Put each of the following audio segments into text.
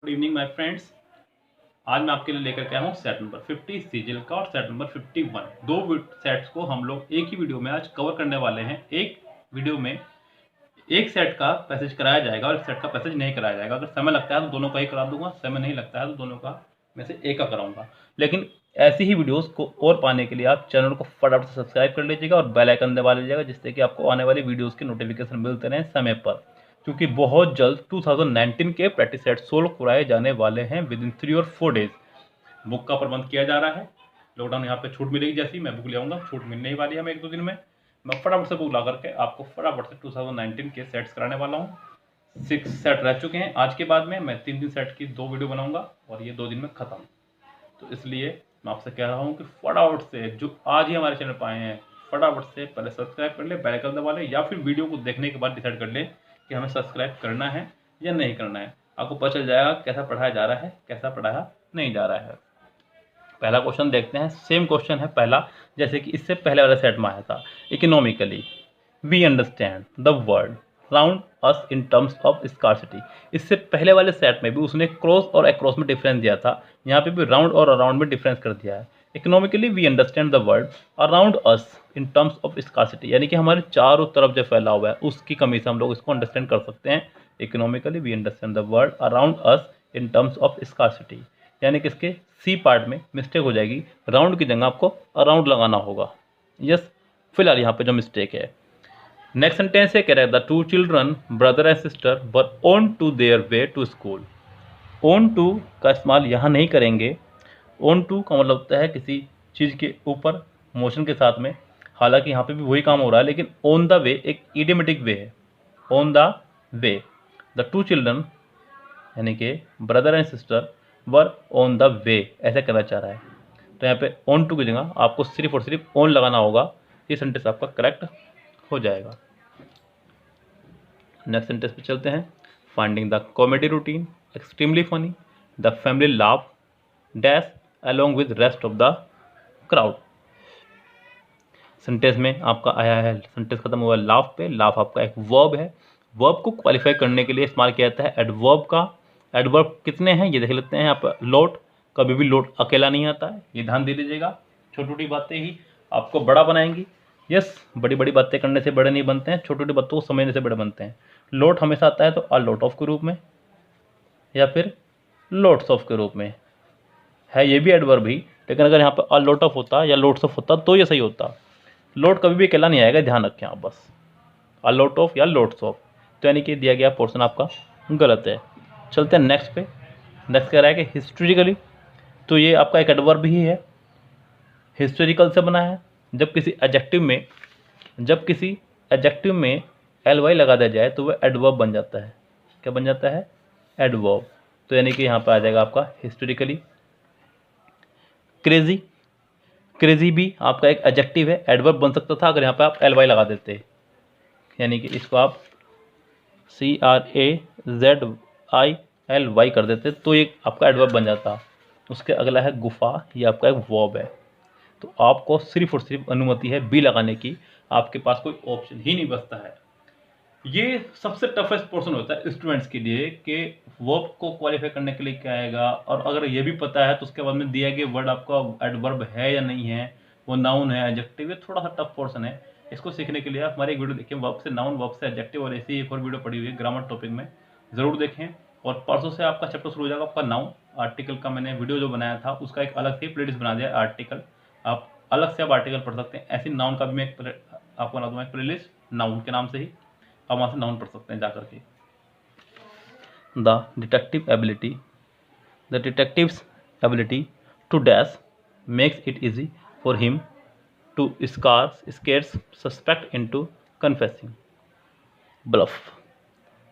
Good evening my friends. आज मैं आपके लिए लेकर के आया हूँ सेट नंबर 50 सीजीएल का और सेट नंबर 51। दो सेट्स को हम लोग एक ही वीडियो में आज कवर करने वाले हैं। एक वीडियो में एक सेट का पैसेज कराया जाएगा और एक सेट का पैसेज नहीं कराया जाएगा। अगर समय लगता है तो दोनों का ही करा दूंगा, समय नहीं लगता है तो दोनों का में से एक का कराऊंगा। लेकिन ऐसी ही वीडियोस को और पाने के लिए आप चैनल को फटाफट से सब्सक्राइब कर लीजिएगा और बेल आइकन दबा लीजिएगा, जिससे कि आपको आने वाली वीडियोस के नोटिफिकेशन मिलते रहें समय पर। क्योंकि बहुत जल्द 2019 के प्रैक्टिस सेट 16 कराए जाने वाले हैं विद इन 3 और 4 डेज। बुक का प्रबंध किया जा रहा है। लॉकडाउन यहाँ पे छूट मिलेगी, जैसी मैं बुक ले आऊँगा, छूट मिलने ही वाली है। मैं 1-2 दिन में मैं फटाफट से बुक ला करके आपको फटाफट से 2019 के सेट्स कराने वाला हूँ। 6 सेट रह चुके हैं। आज के बाद में मैं 3 सेट की 2 वीडियो बनाऊंगा और ये 2 दिन में खत्म। तो इसलिए मैं आपसे कह रहा हूँ कि फटाफट से जो आज ही हमारे चैनल पर आए हैं, फटाफट से पहले सब्सक्राइब कर ले, बेल आइकन दबा ले, या फिर वीडियो को देखने के बाद डिसाइड कर ले कि हमें सब्सक्राइब करना है या नहीं करना है। आपको पता चल जाएगा कैसा पढ़ाया जा रहा है, कैसा पढ़ाया नहीं जा रहा है। पहला क्वेश्चन देखते हैं। सेम क्वेश्चन है पहला जैसे कि इससे पहले वाले सेट में आया था। Economically we understand the world round us in terms of scarcity. इससे पहले वाले सेट में भी उसने क्रॉस और अक्रॉस में डिफरेंस दिया था, यहाँ पे भी राउंड और अराउंड में डिफरेंस कर दिया है। Economically we understand the world around us in terms of scarcity, यानी कि हमारे चारों तरफ जो फैला हुआ है उसकी कमी से हम लोग इसको अंडरस्टैंड कर सकते हैं। Economically we understand the world around us in terms of scarcity, यानी कि इसके सी पार्ट में मिस्टेक हो जाएगी, राउंड की जगह आपको अराउंड लगाना होगा। यस, फिलहाल यहाँ पे जो मिस्टेक है। नेक्स्ट सेंटेंस है, कह रहा है the 2 children brother and sister were on to their way to school. On to का इस्तेमाल यहाँ नहीं करेंगे। ऑन टू का मतलब होता है किसी चीज़ के ऊपर मोशन के साथ में, हालांकि यहाँ पे भी वही काम हो रहा है, लेकिन ऑन द वे एक इडियोमेटिक वे है। On the way, the 2 children यानी कि brother and sister were on the way, ऐसा कहना चाह रहा है। तो यहाँ पे ऑन टू की जगह आपको सिर्फ और सिर्फ ऑन लगाना होगा। ये सेंटेंस आपका करेक्ट हो जाएगा। नेक्स्ट सेंटेंस पे चलते हैं। Finding the comedy routine extremely funny, the family laugh dash along with rest of the crowd. Sentence में आपका आया है, सेंटेंस खत्म हुआ लाफ पे। लाफ आपका एक वर्ब है। वर्ब को क्वालिफाई करने के लिए इस्तेमाल किया जाता है एडवर्ब का। एडवर्ब कितने हैं ये देख लेते हैं। यहाँ पर लोट, कभी भी लोट अकेला नहीं आता है, ये ध्यान दे लीजिएगा। छोटी छोटी बातें ही आपको बड़ा बनाएंगी। यस, बड़ी बड़ी बातें करने से बड़े नहीं बनते हैं, छोटी छोटी बातों को समझने से बड़े बनते हैं। लोट हमेशा आता है तो अ लोट ऑफ के रूप में या फिर लोट्स ऑफ के रूप में है, ये भी एडवर्ब ही, लेकिन अगर यहाँ पर अ लोट ऑफ होता या लोट्स ऑफ होता तो ये सही होता। लोट कभी भी अकेला नहीं आएगा, ध्यान रखें आप बस। अ लोट ऑफ या लोट्स ऑफ, तो यानी कि दिया गया पोर्शन आपका गलत है। चलते हैं नेक्स्ट पे। नेक्स्ट कह रहा है कि हिस्टोरिकली, तो ये आपका एक एडवर्ब ही है। हिस्टोरिकल से बना है। जब किसी एडजेक्टिव में एल वाई लगा दिया जाए तो वह एडवर्ब बन जाता है। क्या बन जाता है? एडवर्ब। तो यानी कि यहाँ पर आ जाएगा आपका हिस्टोरिकली। क्रेजी, क्रेजी भी आपका एक एडजेक्टिव है, एडवर्ब बन सकता था अगर यहाँ पे आप एल वाई लगा देते, यानी कि इसको आप CRAZILY कर देते तो ये आपका एडवर्ब बन जाता। उसके अगला है गुफा, ये आपका एक वर्ब है। तो आपको सिर्फ और सिर्फ अनुमति है बी लगाने की, आपके पास कोई ऑप्शन ही नहीं बचता है। ये सबसे टफेस्ट पोर्शन होता है स्टूडेंट्स के लिए कि वर्ब को क्वालिफाई करने के लिए क्या आएगा, और अगर ये भी पता है तो उसके बाद में दिया गया वर्ड आपका एडवर्ब है या नहीं है, वो नाउन है एडजेक्टिव, ये थोड़ा सा टफ पोर्शन है। इसको सीखने के लिए आप हमारी एक वीडियो देखिए, वर्ब से नाउन, वर्ब से एडजेक्टिव, और ऐसी एक और वीडियो पड़ी हुई है ग्रामर टॉपिक में, ज़रूर देखें। और परसों से आपका चैप्टर शुरू हो जाएगा आपका नाउन। आर्टिकल का मैंने वीडियो जो बनाया था उसका एक अलग से प्लेलिस्ट बना दिया आर्टिकल, आप अलग से आप आर्टिकल पढ़ सकते हैं। ऐसी नाउन का भी मैं आपको बना दूंगा एक प्लेलिस्ट नाउन के नाम से ही, आप वहाँ से नाउन पढ़ सकते हैं जाकर के। The detective's ability to dash makes it easy for him to scares suspect into confessing. Bluff,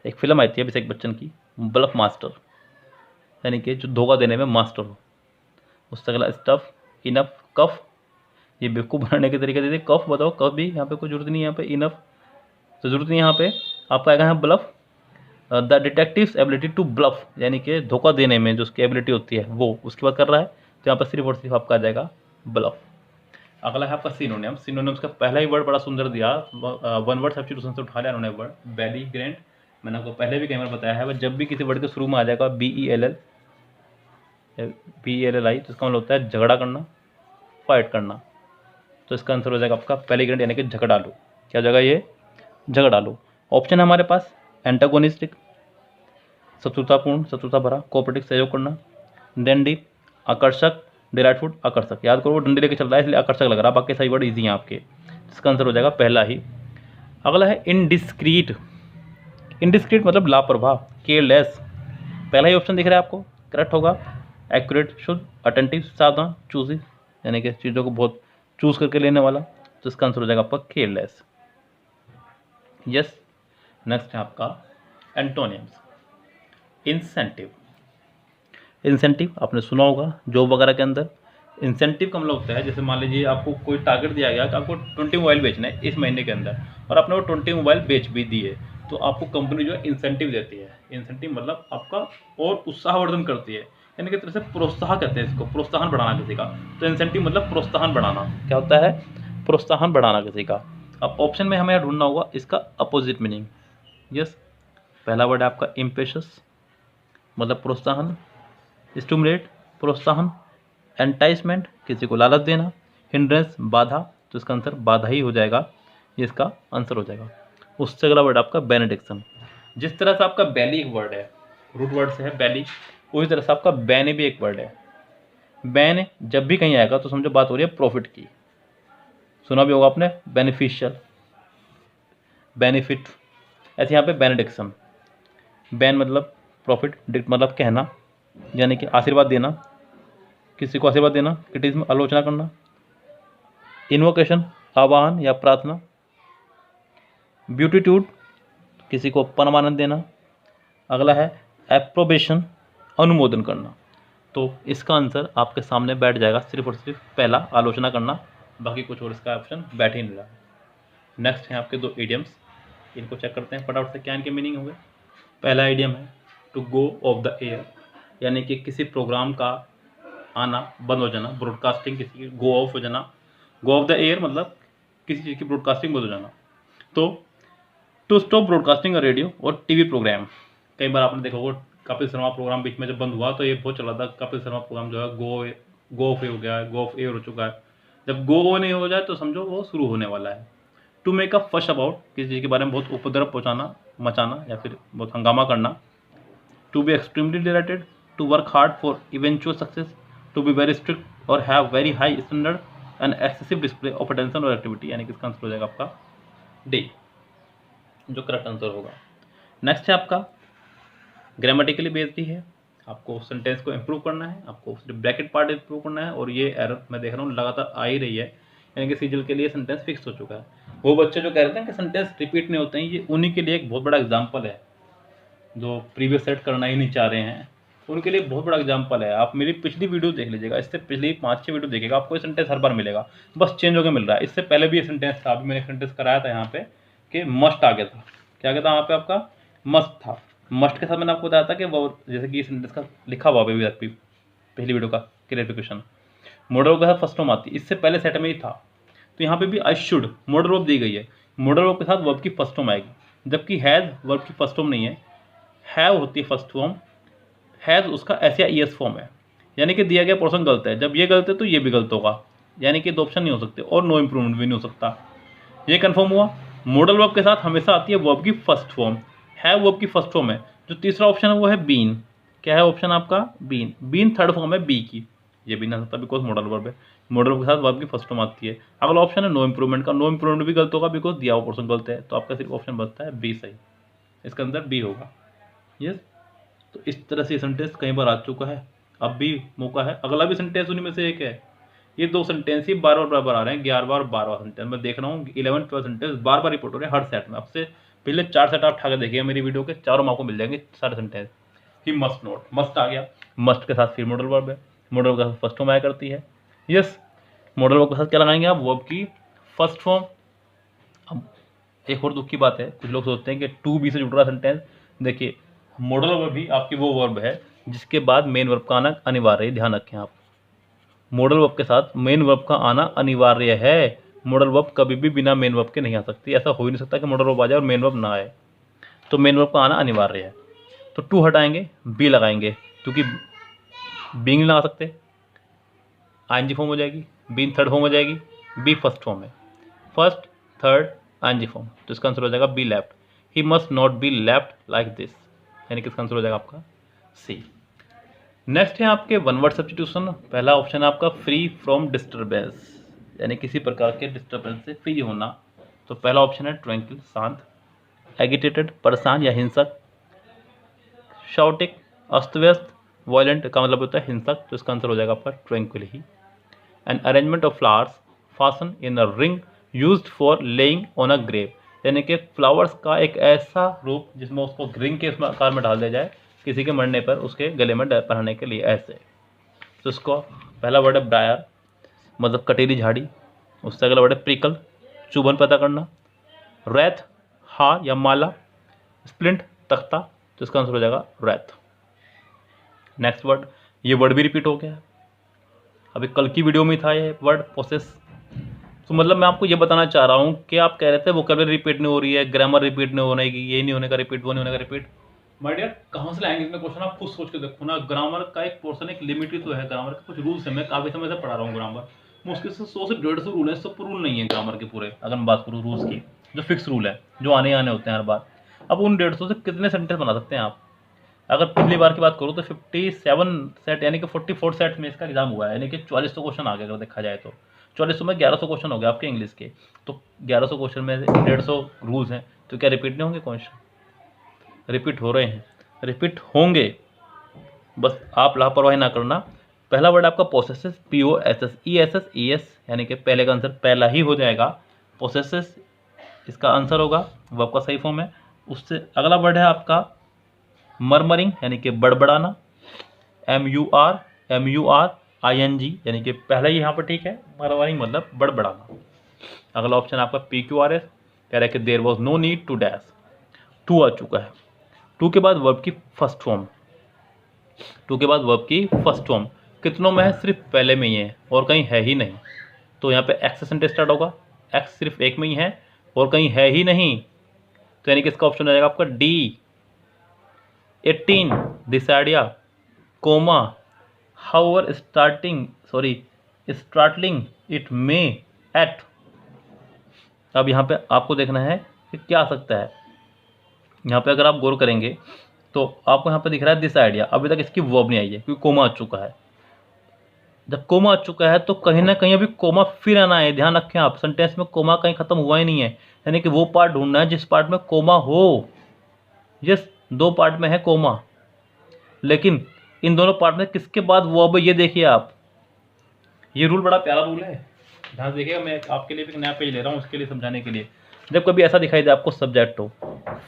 एक फिल्म आई थी अभिषेक बच्चन की, ब्लफ मास्टर, यानी कि जो धोखा देने में मास्टर हो। उससे अगला स्टफ, इनफ, कफ, ये बेवकूफ़ बनाने के तरीके देते। कफ बताओ, कफ भी यहाँ पे कोई जरूरत नहीं है, यहाँ पे इनफ तो जरूरत नहीं, यहाँ पे आपका आएगा है bluff. The detective's ability to bluff, यानी कि धोखा देने में जो उसकी एबिलिटी होती है वो उसकी बात कर रहा है, तो यहाँ पर सिर्फ और सिर्फ आपका आ जाएगा ब्लफ। अगला है आपका सिनोनिम्स। सिनोनिम्स का पहला ही वर्ड बड़ा सुंदर दिया, वन वर्ड सब्स्टिट्यूशन से उठा लिया उन्होंने वर्ड, बेली ग्रैंड, मैंने आपको पहले भी कई बार बताया है, जब भी किसी वर्ड के शुरू में आ जाएगा BELL BELLI तो इसका मतलब होता है झगड़ा करना, फाइट करना। तो इसका आंसर हो जाएगा आपका पेलिग्रेंट यानी कि झगड़ालू। क्या जगह ये? झगड़ालू। ऑप्शन है हमारे पास एंटागोनिस्टिक शत्रुतापूर्ण, शत्रुता भरा, कोऑपरेटिव सहयोग करना। देन डी आकर्षक, डिलाइटफुल आकर्षक। याद करो वो डंडे लेके चल रहा है इसलिए आकर्षक लग रहा है, बाकी सही वर्ड इजी हैं आपके। इसका आंसर हो जाएगा पहला ही। अगला है इनडिस्क्रीट। इनडिस्क्रीट मतलब लापरवाह, केयरलेस। पहला ही ऑप्शन दिख रहा है आपको, करेक्ट होगा। एक्यूरेट, शुद्ध, अटेंटिव, सावधान, चूजी यानी कि चीज़ों को बहुत चूज करके लेने वाला। तो इसका आंसर हो जाएगा आपका केयरलेस। यस। नेक्स्ट है आपका एंटोनिम्स। इंसेंटिव। इंसेंटिव आपने सुना होगा जॉब वगैरह के अंदर। इंसेंटिव का मतलब होता है, जैसे मान लीजिए आपको कोई टारगेट दिया गया कि आपको 20 मोबाइल बेचना है इस महीने के अंदर, और आपने वो 20 मोबाइल बेच भी दिए, तो आपको कंपनी जो है इंसेंटिव देती है। इंसेंटिव मतलब आपका और उत्साहवर्धन करती है, यानी कि तरह से प्रोत्साहन कहते हैं इसको, प्रोत्साहन बढ़ाना किसी का। तो इंसेंटिव मतलब प्रोत्साहन बढ़ाना। क्या होता है? प्रोत्साहन बढ़ाना किसी का। अब ऑप्शन में हमें ढूंढना होगा इसका अपोजिट मीनिंग। यस। पहला वर्ड है आपका इम्पेशस मतलब प्रोत्साहन, स्टिमुलेट प्रोत्साहन, एंटाइसमेंट किसी को लालच देना, हिंड्रेंस बाधा। तो इसका आंसर बाधा ही हो जाएगा, ये इसका आंसर हो जाएगा। उससे अगला वर्ड आपका बेनेडिक्शन। जिस तरह से आपका बैली एक वर्ड है, रूट वर्ड से है बैली, उसी तरह से आपका बैन भी एक वर्ड है। बैन जब भी कहीं आएगा तो समझो बात हो रही है प्रॉफिट की। सुना भी होगा आपने बेनिफिशियल, बेनिफिट। ऐसे यहाँ पे बेनेडिक्शन। बैन मतलब प्रॉफिट, डिक्ट मतलब कहना यानी कि आशीर्वाद देना, किसी को आशीर्वाद देना, क्रिटिसिज्म आलोचना करना, इन्वोकेशन आह्वान या प्रार्थना, ब्यूटीट्यूड किसी को परमानंद देना। अगला है एप्रोबेशन अनुमोदन करना। तो इसका आंसर आपके सामने बैठ जाएगा सिर्फ और सिर्फ पहला, आलोचना करना, बाकी कुछ और इसका ऑप्शन बैठ ही नहीं रहा। नेक्स्ट है आपके दो इडियम्स, इनको चेक करते हैं फटाफट से क्या इनके मीनिंग होंगे। पहला इडियम है to go off the air, यानी कि किसी प्रोग्राम का आना बंद हो जाना, ब्रॉडकास्टिंग किसी की गो ऑफ हो जाना। गो ऑफ द एयर मतलब किसी चीज़ की ब्रॉडकास्टिंग बंद हो जाना। तो to stop broadcasting a radio और टीवी प्रोग्राम। कई बार आपने देखा होगा कपिल शर्मा प्रोग्राम बीच में जब बंद हुआ तो ये बहुत चला था, कपिल शर्मा प्रोग्राम जो है गो ऑफ हो गया है, गो ऑफ एयर हो चुका है। जब गो नहीं हो जाए तो समझो वो शुरू होने वाला है। To make a fuss about किसी चीज़ के बारे में बहुत उपद्रव पहुँचाना, मचाना या फिर बहुत हंगामा करना। To be extremely delighted, to work hard for eventual success, to be very strict और have very high standard and excessive display of attention और एक्टिविटी, यानी कि इसका आंसर हो जाएगा आपका डी, जो करेक्ट आंसर होगा। नेक्स्ट है आपका ग्रामेटिकली बेस्ड ही है, आपको सेंटेंस को इंप्रूव करना है, आपको ब्रैकेट पार्ट इंप्रूव करना है, और ये एरर मैं देख रहा हूँ लगातार आ ही रही है, यानी कि सीजल के लिए सेंटेंस फिक्स हो चुका है। वो बच्चे जो कह रहे थे कि सेंटेंस रिपीट नहीं होते हैं, ये उन्हीं के लिए एक बहुत बड़ा एग्जाम्पल है, जो प्रीवियस सेट करना ही नहीं चाह रहे हैं उनके लिए बहुत बड़ा एग्जाम्पल है। आप मेरी पिछली वीडियो देख लीजिएगा, इससे पिछली 5-6 वीडियो देखिएगा, आपको ये सेंटेंस हर बार मिलेगा, बस चेंज होकर मिल रहा है। इससे पहले भी ये सेंटेंस था, अभी मैंने सेंटेंस कराया था यहाँ पे कि मस्ट आ गया था। क्या गया था वहाँ पे आपका? मस्ट था। मस्ट के साथ मैंने आपको बताया था कि वो जैसे कि सेंटेंस का लिखा हुआ अभी तक भी पहली वीडियो का क्लैरिफिकेशन, मॉडल वर्ब के साथ फर्स्ट फॉर्म आती है, इससे पहले सेट में ही था। तो यहाँ पे भी आई शुड मॉडल वर्ब दी गई है, मॉडल वर्ब के साथ वर्ब की फर्स्ट फॉर्म आएगी, जबकि हैज वर्ब की फर्स्ट फॉर्म नहीं है, हैव होती है फर्स्ट फॉर्म, हैज उसका एस या ईएस फॉर्म है, यानी कि दिया गया पोर्शन गलत है। जब ये गलत है तो ये भी गलत होगा, यानी कि दो ऑप्शन नहीं हो सकते, और नो इम्प्रूवमेंट भी नहीं हो सकता। ये कंफर्म हुआ। मॉडल वर्ब के साथ हमेशा आती है वर्ब की फर्स्ट फॉर्म, हैव वर्ब की फर्स्ट फॉर्म है। जो तीसरा ऑप्शन है वो है बीन। क्या है ऑप्शन आपका? बीन। बीन थर्ड फॉर्म है बी की, ये भी नहीं सकता बिकॉज मॉडल वर्ब है। मॉडल वर्ब के साथ वर्ब की फर्स्ट फॉर्म आती है। अगला ऑप्शन है नो इम्प्रूवमेंट का, नो इम्प्रूवमेंट भी गलत होगा बिकॉज दिया हुआ पोर्शन गलत है, तो आपका सिर्फ ऑप्शन बचता है बी सही, इसका आंसर बी होगा। यस। तो इस तरह से सेंटेंस कई बार आ चुका है, अब भी मौका है। अगला भी सेंटेंस उन्हीं में से एक है। ये दो सेंटेंस ही बार बार आ रहे हैं, 11 बार 12 सेंटेंस मैं देख रहा हूँ, 11-12 सेंटेंस बार बार रिपोर्ट हो रहे हैं हर सेट में। अब से पिछले 4 सेट आप उठा के देखिए मेरी वीडियो के, चारों में आपको मिल जाएंगे सारे sentence. He must not, must आ गया, मस्ट के साथ फिर मॉडल वर्ब है, मॉडल वर्ब के साथ फर्स्ट फॉर्म आया करती है। यस। मॉडल वर्ब के साथ क्या लगाएंगे आप? वर्ब की फर्स्ट फॉर्म। अब एक और दुख की बात है, कुछ लोग सोचते हैं कि टू बी से जुड़ रहा सेंटेंस। देखिए मॉडल वर्ब भी आपकी वो वर्ब है जिसके बाद मेन वर्ब का आना अनिवार्य है, ध्यान रखें आप। मॉडल वर्ब के साथ मेन वर्ब का आना अनिवार्य है। मॉडल वर्ब कभी भी बिना मेन वर्ब के नहीं आ सकती, ऐसा हो ही नहीं सकता कि मॉडल वर्ब आ जाए और मेन वर्ब ना आए। तो मेन वर्ब का आना अनिवार्य है। तो टू हटाएंगे, बी लगाएंगे, क्योंकि बीइंग लगा सकते, आईएनजी फॉर्म हो जाएगी, बीइंग थर्ड फॉर्म हो जाएगी, बी फर्स्ट फॉर्म है, फर्स्ट थर्ड आईएनजी फॉर्म, तो इसका आंसर हो जाएगा be left. He must not be left like this, यानी कि इसका आंसर हो जाएगा आपका सी। नेक्स्ट है आपके वन वर्ड सब्स्टिट्यूशन। पहला ऑप्शन है आपका फ्री फ्रॉम डिस्टर्बेंस, यानी किसी प्रकार के डिस्टर्बेंस से फ्री होना। तो पहला ऑप्शन है ट्रैंक्विल, शांत, एगिटेटेड, परेशान या हिंसक, शाउटिक, अस्त व्यस्त, वायलेंट का मतलब होता है हिंसक, तो इसका आंसर हो जाएगा आपका ट्रैंक्विल ही। An arrangement of flowers fastened in a ring used for laying on a grave, यानी कि फ्लावर्स का एक ऐसा रूप जिसमें उसको रिंग के आकार में डाल दिया जाए किसी के मरने पर उसके गले में पहनने के लिए, ऐसे। तो इसको पहला वर्ड है ब्रायर, मतलब कटेरी झाड़ी, उससे अगला वर्ड है प्रिकल, चुभन पैदा करना, रैथ, हार या माला, स्प्लिंट, तख्ता, तो इसका आंसर हो जाएगा रैथ। नेक्स्ट वर्ड, ये वर्ड भी रिपीट हो गया है, अभी कल की वीडियो में था ये वर्ड पोसेस। तो मतलब मैं आपको ये बताना चाह रहा हूँ कि आप कह रहे थे वोकैबुलरी रिपीट नहीं हो रही है, ग्रामर रिपीट नहीं होने की, ये नहीं होने का रिपीट, वो नहीं होने का रिपीट। माय डियर, कहाँ से लाएंगे इसमें क्वेश्चन, आप खुद सोच के देखो ना। ग्रामर का एक पोर्शन, एक लिमिट ही तो है, ग्रामर के कुछ रूल्स है, मैं काफी समय से पढ़ा रहा हूँ ग्रामर, मुश्किल से 100 से 150 रूल है, सब रूल नहीं है ग्रामर के पूरे। अगर मैं बात करूँ रूल्स की, जो फिक्स रूल है, जो आने आने होते हैं हर बार, अब उन 150 से कितने सेंटेंस बना सकते हैं आप। अगर पिछली बार की बात करूँ तो 57 सेट यानी कि 44 सेट में इसका एग्जाम हुआ है, यानी कि 4400 क्वेश्चन आ गए अगर देखा जाए तो। 4400 में 1100 क्वेश्चन हो गए आपके इंग्लिश के, तो 1100 क्वेश्चन में 150 रूल्स हैं, तो क्या रिपीट नहीं होंगे क्वेश्चन? रिपीट हो रहे हैं, रिपीट होंगे, बस आप लापरवाही ना करना। पहला वर्ड आपका पोसेसिव, POSSESS, यानी कि पहले का आंसर पहला ही हो जाएगा, पोसेसिव इसका आंसर होगा, वो आपका सही फॉर्म है। उससे अगला वर्ड है आपका मरमरिंग, यानी कि बड़बड़ाना, MURING, यानी कि पहला ही यहाँ पर ठीक है, मरमरिंग मतलब बड़बड़ाना। अगला ऑप्शन आपका PQRS, कह रहा है कि there was no need to dash, to आ चुका है, टू के बाद वर्ब की फर्स्ट फॉर्म, टू के बाद वर्ब की फर्स्ट फॉर्म कितनों में है? सिर्फ पहले में ही है और कहीं है ही नहीं, तो यहाँ पे एक्स से सेंटेंस स्टार्ट होगा, एक्स सिर्फ एक में ही है और कहीं है ही नहीं, तो यानी कि इसका ऑप्शन हो जाएगा आपका डी। 18 डिसाइडिया, comma, however startling it may एट। अब यहाँ पे आपको देखना है कि क्या आ सकता है। यहाँ पे अगर आप गौर करेंगे तो आपको यहाँ पे दिख रहा है दिस आइडिया, अभी तक इसकी वर्ब नहीं आई है क्योंकि कोमा आ चुका है। जब कोमा आ चुका है तो कहीं ना कहीं अभी कोमा फिर आना है, ध्यान रखें आप, सेंटेंस में कोमा कहीं खत्म हुआ ही नहीं है, यानी कि वो पार्ट ढूंढना है जिस पार्ट में कोमा हो। यस, 2 पार्ट में है कोमा, लेकिन इन दोनों पार्ट में किसके बाद वर्ब, ये देखिए आप, ये रूल बड़ा प्यारा रूल है, ध्यान देखिएगा। मैं आपके लिए भी एक नया पेज ले रहा हूँ उसके लिए समझाने के लिए। जब कभी ऐसा दिखाई दे आपको सब्जेक्ट हो,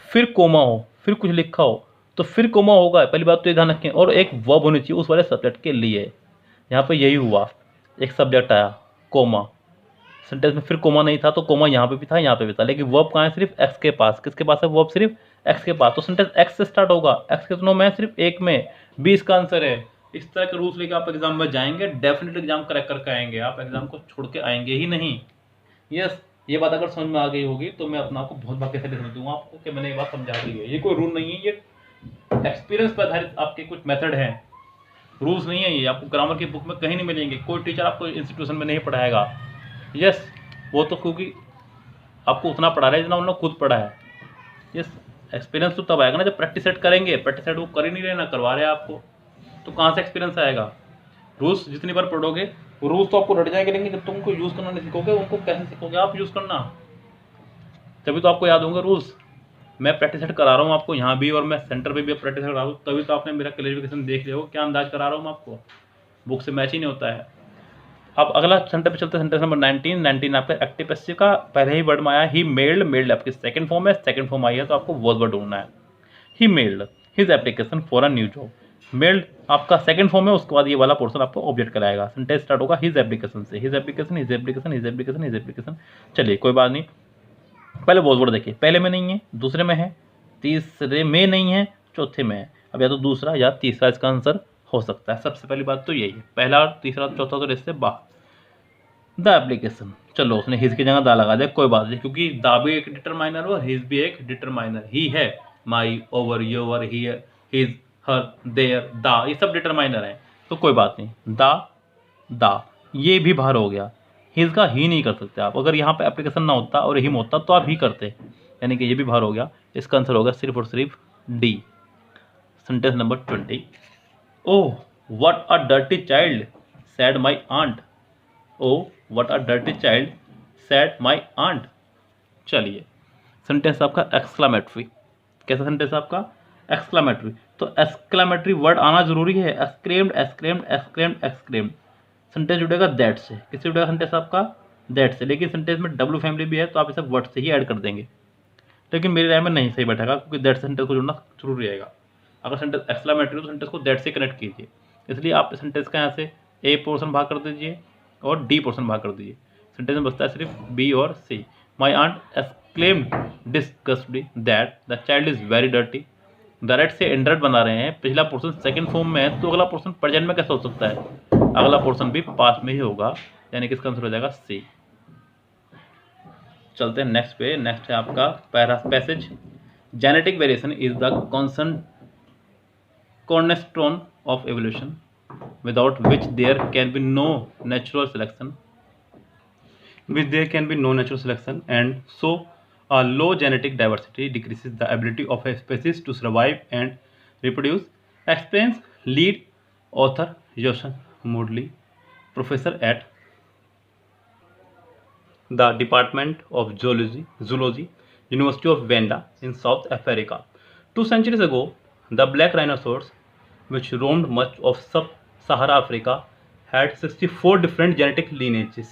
फिर कोमा हो, फिर कुछ लिखा हो, तो फिर कोमा होगा, पहली बात तो ये ध्यान रखें, और एक वर्ब होनी चाहिए उस वाले सब्जेक्ट के लिए। यहाँ पे यही हुआ, एक सब्जेक्ट आया कोमा, सेंटेंस में फिर कोमा नहीं था, तो कोमा यहाँ पे भी था, यहाँ पे भी था, लेकिन वर्ब कहाँ है? सिर्फ एक्स के पास। किसके पास है वर्ब? सिर्फ एक्स के पास, तो सेंटेंस एक्स से स्टार्ट होगा। एक्स कितनों में? सिर्फ एक में, बी इसका आंसर है। इस तरह के रूल्स लेकर आप एग्जाम में जाएंगे, डेफिनेट एग्जाम क्रैक करके आएंगे, आप एग्जाम को छोड़ के आएंगे ही नहीं। यस, ये बात अगर समझ में आ गई होगी तो मैं अपना आपको बहुत भाग्यशाली समझ दूंगा आपको कि मैंने ये बात समझा दी है। ये कोई रूल नहीं है, ये एक्सपीरियंस पर आधारित आपके कुछ मेथड हैं, रूल्स नहीं है ये। आपको ग्रामर की बुक में कहीं नहीं मिलेंगे, कोई टीचर आपको इंस्टीट्यूशन में नहीं पढ़ाएगा। यस, वो तो क्योंकि आपको उतना पढ़ा रहा है जितना उन्होंने खुद पढ़ा है। यस, एक्सपीरियंस तो तब आएगा ना जब प्रैक्टिस सेट करेंगे, प्रैक्टिस सेट वो कर ही नहीं रहे ना करवा रहे आपको, तो कहाँ से एक्सपीरियंस आएगा? रूल्स जितनी बार पढ़ोगे रूल्स तो आपको रट जाएंगे, लेकिन जब तुम उनको यूज़ करना नहीं सीखोगे, उनको कैसे सीखोगे आप यूज़ करना? तभी तो आपको याद होंगे रूल्स। मैं प्रैक्टिस सेट करा रहा हूँ आपको यहाँ भी, और मैं सेंटर पे भी प्रैक्टिस करा रहा हूँ, तभी तो आपने मेरा क्लैरिफिकेशन देख लिया हो, क्या अंदाज करा रहा हूँ मैं आपको, बुक से मैच ही नहीं होता है। अब अगला सेंटर पे चलते हैं, सेंटेंस नंबर 19 आपका एक्टिव पैसिव का पहले ही वर्ड में आया ही मेल्ड, मेल्ड आपकी सेकंड फॉर्म है, सेकंड फॉर्म आई है तो आपको वो वर्ड ढूंढना है। He mailed his application for a new job, mailed आपका सेकंड फॉर्म है, उसके बाद ये वाला पोर्शन आपको ऑब्जेक्ट कराएगा। सेंटेंस स्टार्ट होगा हिज एप्लीकेशन से, his application, his application, his application, his application. चलिए कोई बात नहीं, पहले वो वर्ड देखिए, पहले में नहीं है, दूसरे में है, तीसरे में नहीं है, चौथे में है। अब या तो दूसरा या तीसरा इसका आंसर हो सकता है। सबसे पहली बात तो यही है, पहला तीसरा चौथा तो इससे बाहर। द एप्लीकेशन, चलो उसने हिज की जगह दा लगा दिया, कोई बात नहीं, क्योंकि दा भी एक डिटरमाइनर और हिज भी एक डिटरमाइनर ही है, my, our, your, here, his, her, their, the, ये सब डिटरमाइनर हैं, तो कोई बात नहीं। दा ये भी बाहर हो गया। हिज का ही नहीं कर सकते आप, अगर यहाँ पे एप्लीकेशन ना होता और हिम होता तो आप ही करते, यानी कि ये भी बाहर हो गया। इसका आंसर होगा सिर्फ और सिर्फ D. Sentence number 20। Oh what a dirty child said my aunt. Oh what a dirty child said my aunt. चलिए, सेंटेंस आपका एक्सक्लामेटरी। कैसा सेंटेंस आपका? एक्सक्लामेटरी। तो एक्सक्लामेटरी वर्ड आना जरूरी है। Exclaimed, exclaimed, exclaimed, exclaimed. Sentence जुड़ेगा दैट से। किससे जुड़ेगा सेंटेंस आपका? दैट से। लेकिन सेंटेंस में डब्ल्यू फैमिली भी है तो आप इसे वर्ड से ही ऐड कर देंगे, लेकिन मेरी राय में नहीं सही बैठेगा, क्योंकि दैट से सेंटेंस को जुड़ना जरूरी रहेगा। अगर सेंटेंस एक्सक्लामेटरी हो तो सेंटेंस को दैट से कनेक्ट कीजिए, इसलिए आप सेंटेंस का यहाँ से ए पोर्शन भाग कर दीजिए और डी पोर्शन भाग कर दीजिए। सेंटेंस में बचता है सिर्फ बी और C. My aunt exclaimed disgustedly that the child is very dirty. Direct से इंडरेक्ट बना रहे हैं, पिछला पोर्शन सेकंड फॉर्म में है तो अगला पोर्शन प्रेजेंट में कैसे हो सकता है? अगला पोर्शन भी पास्ट में ही होगा, यानी कि इसका आंसर हो जाएगा सी। चलते हैं नेक्स्ट पे। नेक्स्ट है आपका passage. Genetic variation is the constant cornerstone of evolution, without which there can be no natural selection, and so a low genetic diversity decreases the ability of a species to survive and reproduce, explains lead author Joseph Moodley, professor at the Department of Zoology, University of Venda in South Africa. 2 centuries ago, the black rhinoceros, which roamed much of sub-Sahara Africa, had 64 different genetic lineages.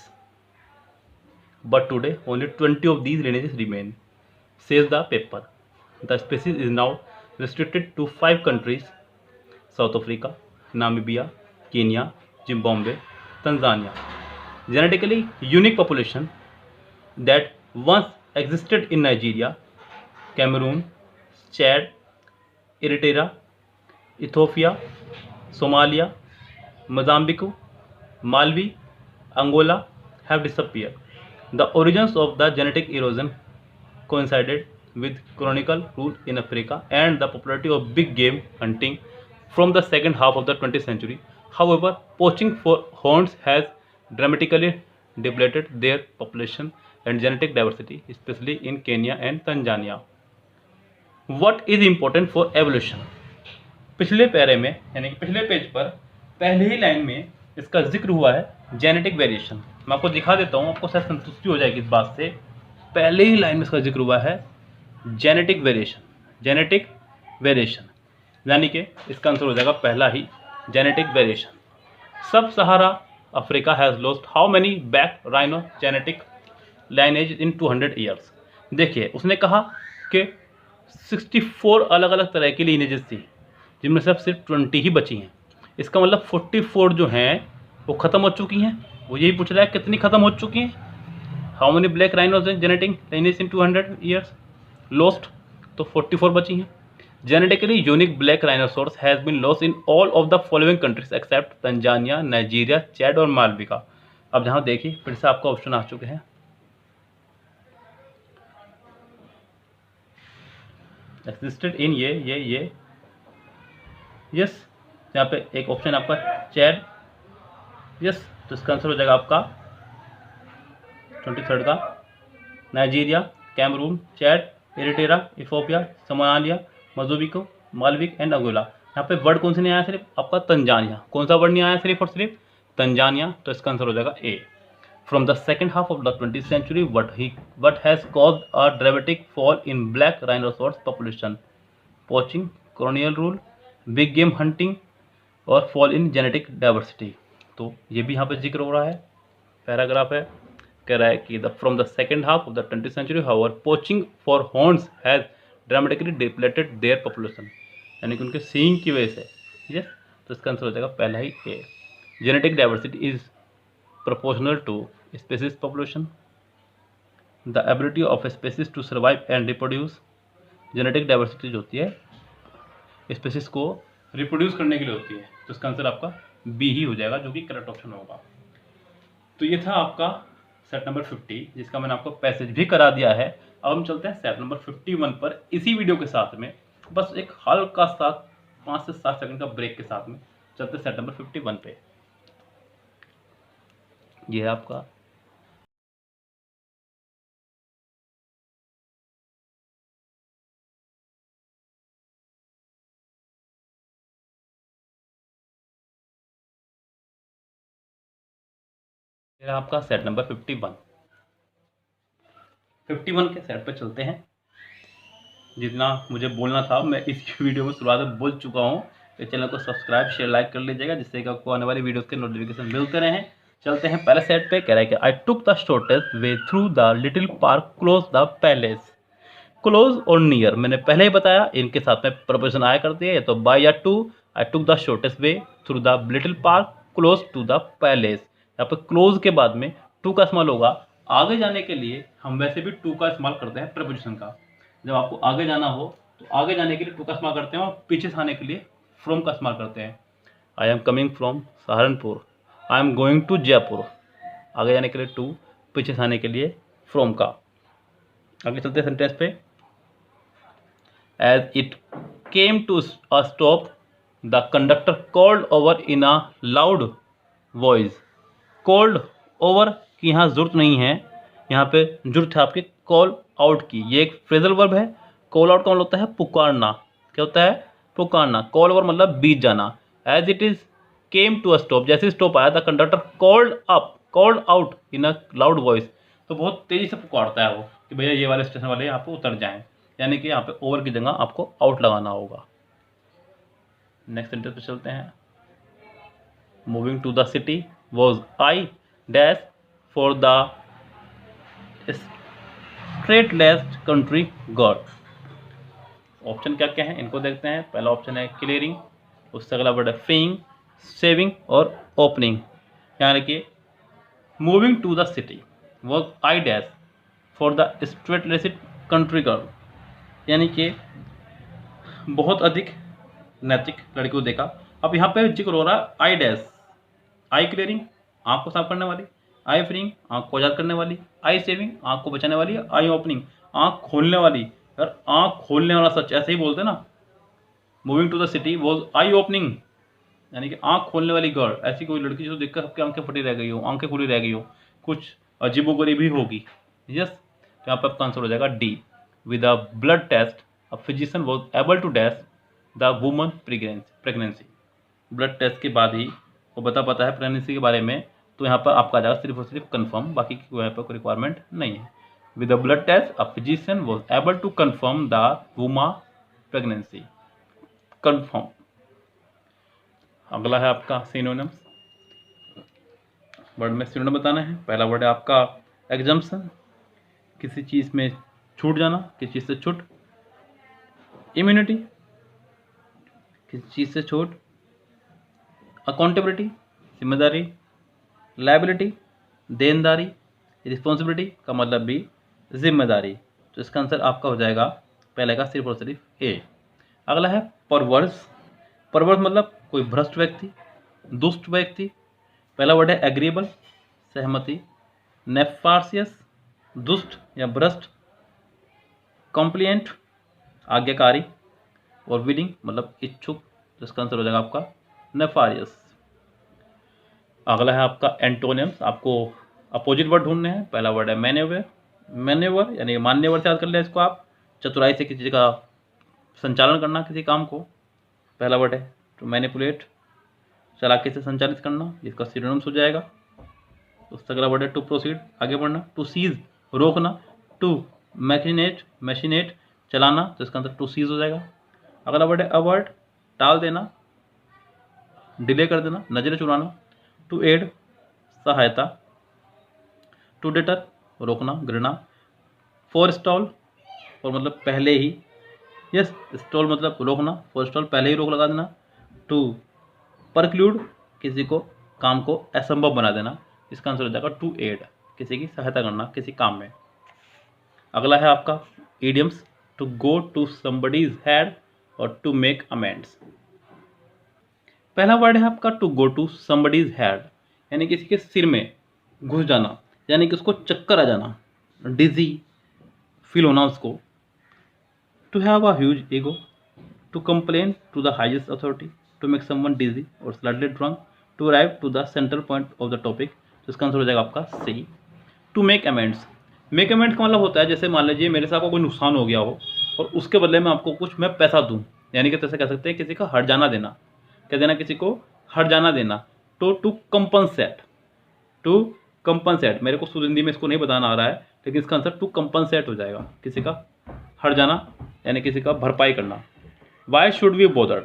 But today, only 20 of these lineages remain, says the paper. The species is now restricted to 5 countries: South Africa, Namibia, Kenya, Zimbabwe, Tanzania. Genetically unique population that once existed in Nigeria, Cameroon, Chad, Eritrea, Ethiopia, Somalia, Mozambique, Malawi, Angola have disappeared. The origins of the genetic erosion coincided with colonial rule in Africa and the popularity of big game hunting from the second half of the 20th century. However, poaching for horns has dramatically depleted their population and genetic diversity, especially in Kenya and Tanzania. What is important for evolution? पिछले पैरे में, यानी कि पिछले page पर पहले ही line में इसका जिक्र हुआ है जेनेटिक वेरिएशन। मैं आपको दिखा देता हूँ, आपको शायद संतुष्टि हो जाएगी इस बात से। पहले ही लाइन में इसका जिक्र हुआ है जेनेटिक वेरिएशन। जेनेटिक वेरिएशन यानी कि इसका आंसर हो जाएगा पहला ही, genetic variation. Sub Sahara Africa has lost how many black rhino genetic lineage in 200 years. देखिए, उसने कहा कि 64 अलग अलग तरह की लीनेजेस थी, जिनमें से अब सिर्फ 20 ही बची हैं। इसका मतलब 44 जो हैं वो ख़त्म हो चुकी हैं। वो यही पूछ रहा है कितनी ख़त्म हो चुकी हैं? How many black rhinos genetic lineage in 200 years lost, तो 44 बची हैं। Genetically unique black rhinoceros has been lost in all of the following countries except Tanzania, Nigeria, Chad और मालवी का। अब जहाँ देखिए फिर से आपका ऑप्शन आ चुके हैं। एक्सिस्टेड इन ये यस, यहाँ पे एक ऑप्शन आपका चैड, यस, तो इसका आंसर हो जाएगा आपका 23 का Nigeria, Cameroon, Chad, Eritrea, Ethiopia, Somalia, Mozambique, Malawi and Angola. यहाँ पे वर्ड कौन से नहीं आया? सिर्फ आपका तंजानिया। कौन सा वर्ड नहीं आया? सिर्फ और सिर्फ तंजानिया, तो इसका आंसर हो जाएगा A. From the second half of the 20th century, what has caused a dramatic fall in black rhinoceros population? Poaching, colonial rule, big game hunting और फॉल इन जेनेटिक डाइवर्सिटी। तो ये भी यहाँ पे जिक्र हो रहा है, पैराग्राफ है, कह रहा है कि from the second half of the 20th century, however poaching for horns has dramatically depleted their population, यानी कि उनके सींग की वजह से। यस, तो इसका आंसर हो जाएगा पहला ही A. Genetic diversity is proportional to species population, the ability of a species to survive and reproduce. Genetic diversity जो होती है स्पेसीज को रिप्रोड्यूस करने के लिए होती है, तो इसका आंसर आपका बी ही हो जाएगा, जो कि करेक्ट ऑप्शन होगा। तो ये था आपका सेट नंबर 50, जिसका मैंने आपको पैसेज भी करा दिया है। अब हम चलते हैं सेट नंबर 51 पर इसी वीडियो के साथ में, बस एक हल्का सा 5 से 7 सेकंड का ब्रेक के साथ में चलते हैं सेट नंबर 51 पे। ये है आपका आपका सेट नंबर 51। 51 के सेट पे चलते हैं। जितना मुझे बोलना था मैं इस वीडियो में शुरुआत में बोल चुका हूँ। तो चैनल को सब्सक्राइब शेयर लाइक कर लीजिएगा, जिससे कि आपको आने वाली वीडियोस के नोटिफिकेशन मिलते रहें। चलते हैं पहले सेट पे। कह रहा है कि I took the shortest way through the little park close the palace. Close और नियर मैंने पहले ही बताया, इनके साथ में प्रपोजिशन आया करती है, तो बाय या to. I took the shortest way through the little park close to the palace. यहाँ पे क्लोज के बाद में टू का इस्तेमाल होगा। आगे जाने के लिए हम वैसे भी टू का इस्तेमाल करते हैं प्रपोजिशन का। जब आपको आगे जाना हो तो आगे जाने के लिए टू का इस्तेमाल करते हैं, और पीछे से आने के लिए फ्रॉम का इस्तेमाल करते हैं। I am coming from Saharanpur, I am going to Jaipur. आगे जाने के लिए टू, पीछे से आने के लिए फ्रॉम का। आगे चलते हैं सेंटेंस पे। As it came to a stop, the conductor called over in a loud voice. Called over की यहाँ जरूरत नहीं है, यहाँ पे जरूरत है आपकी कॉल आउट की। ये एक फ्रेजल वर्ब है। कॉल आउट का मतलब होता है पुकारना। क्या होता है? पुकारना। कॉल ओवर मतलब बीत जाना। As it is came to a stop, जैसे स्टॉप आया था, conductor called out in a loud voice, तो बहुत तेजी से पुकारता है वो कि भैया ये वाले स्टेशन वाले यहाँ पे उतर जाएं। यानी कि यहाँ पे ओवर की जगह आपको आउट लगाना होगा। नेक्स्ट सेंटेंस पे चलते हैं। Moving to the city was I dash for the straightest country god. Option क्या क्या है इनको देखते हैं। पहला ऑप्शन है क्लियरिंग, उससे अगला वर्ड है फ्रीइंग, सेविंग और ओपनिंग। यानी कि moving to the city was I dash for the straightest country god, यानी कि बहुत अधिक नैतिक लड़की को देखा। अब यहाँ पे जिक्र हो रहा है आई डैश। आई क्लियरिंग, आँख को साफ करने वाली। आई फ्रीइंग, आँख को आजाद करने वाली। आई सेविंग, आँख को बचाने वाली। आई ओपनिंग, आँख खोलने वाली। यार आँख खोलने वाला सच ऐसे ही बोलते ना। Moving to the city was eye opening, यानी कि आँख खोलने वाली गर्ल। ऐसी कोई लड़की जो देखकर सबकी आंखें फटी रह गई हो, आंखें खुली रह गई हो, कुछ अजीबोगरीबी होगी। यस, तो यहाँ पर आपका आंसर हो जाएगा D. With a blood test a physician was able to dash the woman pregnancy. Blood test के बाद ही वो पता है प्रेगनेंसी के बारे में, तो यहाँ पर आपका आ जाएगा सिर्फ और सिर्फ कन्फर्म, बाकी की यहाँ पर कोई रिक्वायरमेंट नहीं है। With a blood test a physician was able to confirm the woman pregnancy. Confirm. अगला है आपका सिनोनिम्स। वर्ड में सिनोनिम बताना है। पहला वर्ड है आपका एग्जम्पशन, किसी चीज़ में छूट जाना, किसी चीज़ से छूट। इम्यूनिटी, किसी चीज़ से छूट। अकाउंटेबिलिटी, जिम्मेदारी। लायबिलिटी, देनदारी। रिस्पॉन्सिबिलिटी का मतलब भी जिम्मेदारी। तो इसका आंसर आपका हो जाएगा पहले का सिर्फ और सिर्फ ए। अगला है परवर्स। परवर्स मतलब कोई भ्रष्ट व्यक्ति, दुष्ट व्यक्ति। पहला वर्ड है एग्रीएबल, सहमति। नेफार्सियस, दुष्ट या भ्रष्ट। कॉम्प्लिएंट, आज्ञाकारी। और विलिंग मतलब इच्छुक। तो इसका आंसर हो जाएगा आपका नेफारियस। अगला है आपका एंटोनिम्स। आपको अपोजिट वर्ड ढूंढने हैं। पहला वर्ड है मैन्योवर। मैन्योवर यानी मान्यवर से याद कर लिया इसको आप, चतुराई से किसी का संचालन करना, किसी काम को। पहला वर्ड है टू मैनिपुलेट, चालाकी से संचालित करना, जिसका सिनोनिम्स हो जाएगा। उससे अगला वर्ड है टू प्रोसीड, आगे बढ़ना। टू सीज, रोकना। टू मैशिनेट, चलाना, तो इसका आंसर टू सीज हो जाएगा। अगला वर्ड है अवॉइड, टाल देना, डिले कर देना, नजरें चुराना। टू एड, सहायता। टू डिटर, रोकना, घृणा। फॉर स्टॉल, और मतलब पहले ही। यस, स्टॉल मतलब रोकना, फॉर स्टॉल पहले ही रोक लगा देना। टू परक्लूड, किसी को काम को असंभव बना देना। इसका आंसर हो जाएगा टू एड, किसी की सहायता करना किसी काम में। अगला है आपका idioms. To go to somebody's head और टू मेक अमेंड्स। पहला वर्ड है आपका to go to somebody's head, यानी किसी के सिर में घुस जाना, यानी कि उसको चक्कर आ जाना, डिजी फील होना उसको। To have a huge ego, to complain to the highest authority, to make someone dizzy और slightly drunk, to arrive to the central point of the topic. तो इसका आंसर हो जाएगा आपका C, to make amends. Make amends का मतलब होता है जैसे मान लीजिए मेरे साथ कोई नुकसान हो गया हो और उसके बदले में आपको कुछ मैं पैसा दूं, यानी कि जैसे कह सकते हैं किसी का हट जाना देना, कह देना किसी को हट जाना देना। तो टू कंपनसेट, टू कंपनसेट, मेरे को हिंदी में इसको नहीं बताना आ रहा है, लेकिन इसका आंसर टू कंपनसेट हो जाएगा, किसी का हट जाना यानी किसी का भरपाई करना। वाई शुड वी बोदर्ड,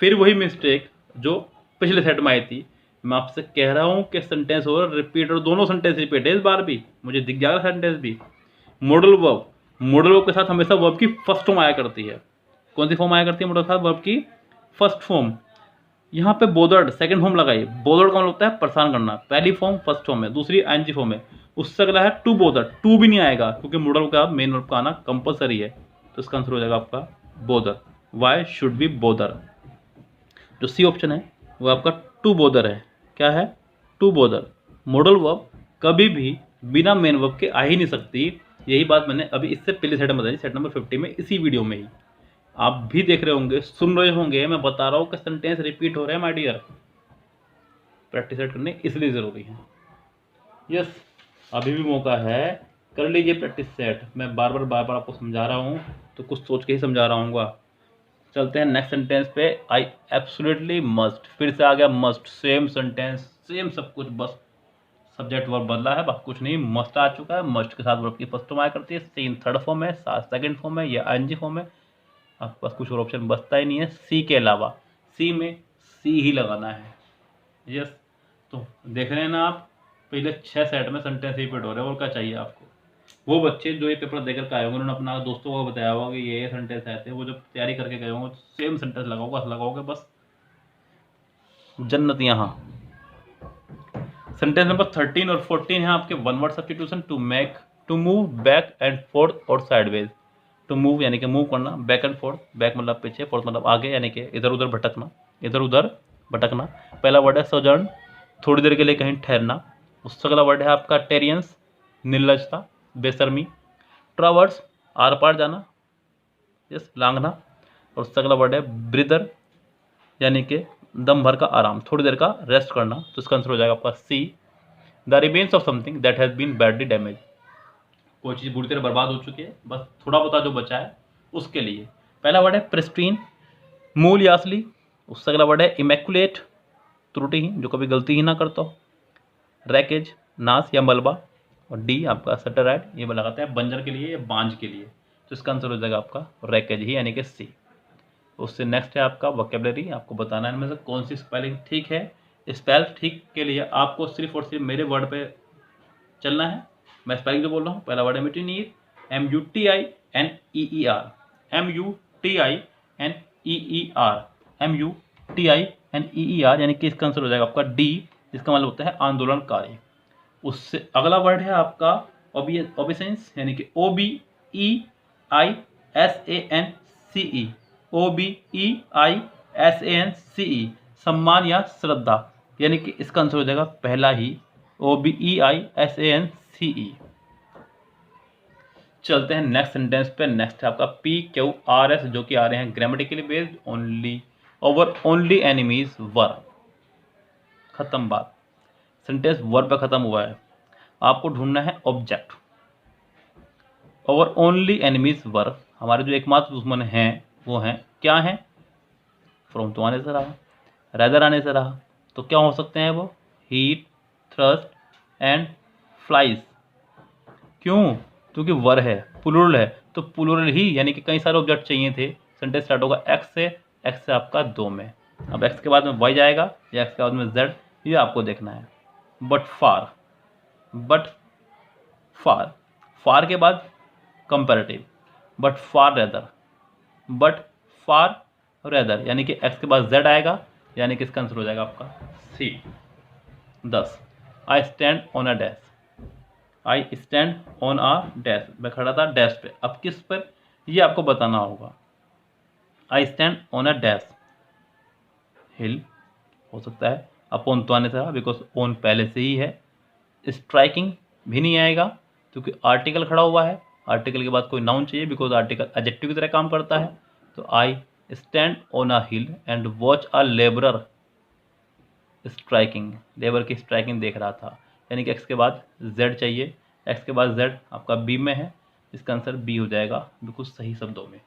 फिर वही मिस्टेक जो पिछले सेट में आई थी। मैं आपसे कह रहा हूं कि सेंटेंस और रिपीट, और दोनों सेंटेंस रिपीट है इस बार भी, मुझे दिख जाएगा सेंटेंस भी। मॉडल वर्ब, मॉडल वर्ब के साथ हमेशा वर्ब की फर्स्ट फॉर्म आया करती है। कौन सी फॉर्म आया करती है मॉडल के साथ? वर्ब की फर्स्ट फॉर्म। यहाँ पे बोदर्ड सेकंड फॉर्म लगाई। बोदर्ड का मतलब होता है परेशान करना, पहली फॉर्म फर्स्ट फॉर्म है, दूसरी आईएनजी फॉर्म है। उससे अगला है टू बोदर्ड, टू भी नहीं आएगा क्योंकि मॉडल का मेन वर्ब का आना कंपलसरी है। तो इसका आंसर हो जाएगा आपका bother. Why should be bother, जो सी ऑप्शन है वो आपका टू बोदर है। क्या है? To bother. मॉडल वर्ब कभी भी बिना मेन वर्ब के आ ही नहीं सकती। यही बात मैंने अभी इससे पहले सेट में बताई, सेट नंबर 50 में, इसी वीडियो में ही। आप भी देख रहे होंगे, सुन रहे होंगे, मैं बता रहा हूँ कि सेंटेंस रिपीट हो रहे हैं माय डियर। प्रैक्टिस करने इसलिए जरूरी है। यस, अभी भी मौका है, कर लीजिए प्रैक्टिस सेट। मैं बार बार आपको समझा रहा हूँ तो कुछ सोच के ही समझा रहा हूँ। चलते हैं नेक्स्ट सेंटेंस पे। आई एब्सोल्युटली मस्ट, फिर से आ गया मस्ट, सेम सेंटेंस सेम सब कुछ, बस सब्जेक्ट वर्ब बदला है, बाकी कुछ नहीं। मस्ट आ चुका है, मस्ट के साथ वर्ब की फर्स्ट फॉर्म आया करती है, सीन थर्ड फॉर्म है, सेकंड फॉर्म है, या आईएनजी फॉर्म है। आपके पास कुछ और ऑप्शन बचता ही नहीं है सी के अलावा। सी में सी ही लगाना है। यस, तो देख रहे हैं ना आप, पहले 6 सेट में सेंटेंस रिपीट हो रहे हैं, और क्या चाहिए आपको। वो बच्चे जो ये पेपर देकर के आए होंगे, उन्होंने अपना दोस्तों को बताया होगा कि ये सेंटेंस आए थे, वो जब तैयारी करके गए होंगे सेम सेंटेंस लगाओगे बस जन्नत यहाँ। सेंटेंस नंबर 13 और 14 है आपके one word substitution. To make, to move back and forth और साइडवेज। टू मूव यानी कि मूव करना, बैक एंड फोर्थ, बैक मतलब पीछे, फोर्थ मतलब आगे, यानी कि इधर उधर भटकना, इधर उधर भटकना। पहला वर्ड है सोजर्न, थोड़ी देर के लिए कहीं ठहरना। उससे अगला वर्ड है आपका टेरियंस, निर्लजता, बेशर्मी। ट्रावर्स, आर पार जाना, यस, लांघना। और उससे अगला वर्ड है ब्रीदर, यानी कि दम भर का आराम, थोड़ी देर का रेस्ट करना। तो इसका आंसर हो जाएगा आपका C, the remains of something that has been badly damage. कोई चीज़ बुरी तरह बर्बाद हो चुकी है, बस थोड़ा बहुत जो बचा है उसके लिए। पहला वर्ड है प्रिस्टीन, मूल या असली। उससे अगला वर्ड है इमैकुलेट, त्रुटिहीन, जो कभी गलती ही ना करता हो। रैकेज, नाश या मलबा। और डी आपका सटराइट, ये लगाता है बंजर के लिए या बांझ के लिए। तो इसका आंसर हो जाएगा आपका रैकेज ही, यानी कि सी। उससे नेक्स्ट है आपका वोकेबलरी, आपको बताना है इनमें से कौन सी स्पेलिंग ठीक है। स्पेल ठीक के लिए आपको सिर्फ और सिर्फ मेरे वर्ड पे चलना है। मैं स्पेलिंग जो बोल रहा हूँ, पहला वर्ड है म्यूटिनीर, MUTINEER, MUTINEER, MUTINEER, यानी कि इसका आंसर हो जाएगा आपका डी, जिसका मतलब होता है आंदोलनकारी। उससे अगला वर्ड है आपका ओबीसेंस, यानी कि OBEISANCE, OBEISANCE, सम्मान या श्रद्धा, यानी कि इसका आंसर हो जाएगा पहला ही, OBEISANCE। चलते हैं नेक्स्ट सेंटेंस पे। नेक्स्ट है आपका PQRS, जो कि आ रहे हैं grammatically based. Only, over only enemies war, खत्म बात। सेंटेंस वर्ब पे खत्म हुआ है। आपको ढूंढना है ऑब्जेक्ट। ओवर ओनली एनिमीज वर, हमारे जो एकमात्र दुश्मन हैं वो हैं, क्या हैं? फ्रॉम तो आने से रहा, रैदर आने से रहा, तो क्या हो सकते हैं वो? Heat, thrust and flies. क्यों? क्योंकि वर है, प्लूरल है, तो प्लूरल ही, यानी कि कई सारे ऑब्जेक्ट चाहिए थे। सेंटेंस स्टार्ट होगा एक्स से, एक्स से आपका 2 में। अब एक्स के बाद में वाई जाएगा या एक्स के बाद में जेड, ये आपको देखना है। बट फार, बट फार, फार के बाद comparative, but far rather, but far rather, यानी कि एक्स के बाद जेड आएगा, यानी कि इसका आंसर हो जाएगा आपका सी। 10, आई stand on a dash, I stand on a dash, मैं खड़ा था डैश पे। अब किस पर, ये आपको बताना होगा। I stand on a dash, hill हो सकता है, अपॉन तो आने से रहा, बिकॉज ऑन पहले से ही है। स्ट्राइकिंग भी नहीं आएगा क्योंकि आर्टिकल खड़ा हुआ है, आर्टिकल के बाद कोई नाउन चाहिए बिकॉज आर्टिकल एडजेक्टिव की तरह काम करता है। तो आई stand on a hill and watch a labourer striking, labour की स्ट्राइकिंग देख रहा था, यानी कि एक्स के बाद जेड चाहिए, एक्स के बाद जेड आपका बी में है, इसका आंसर बी हो जाएगा बिल्कुल सही शब्दों में।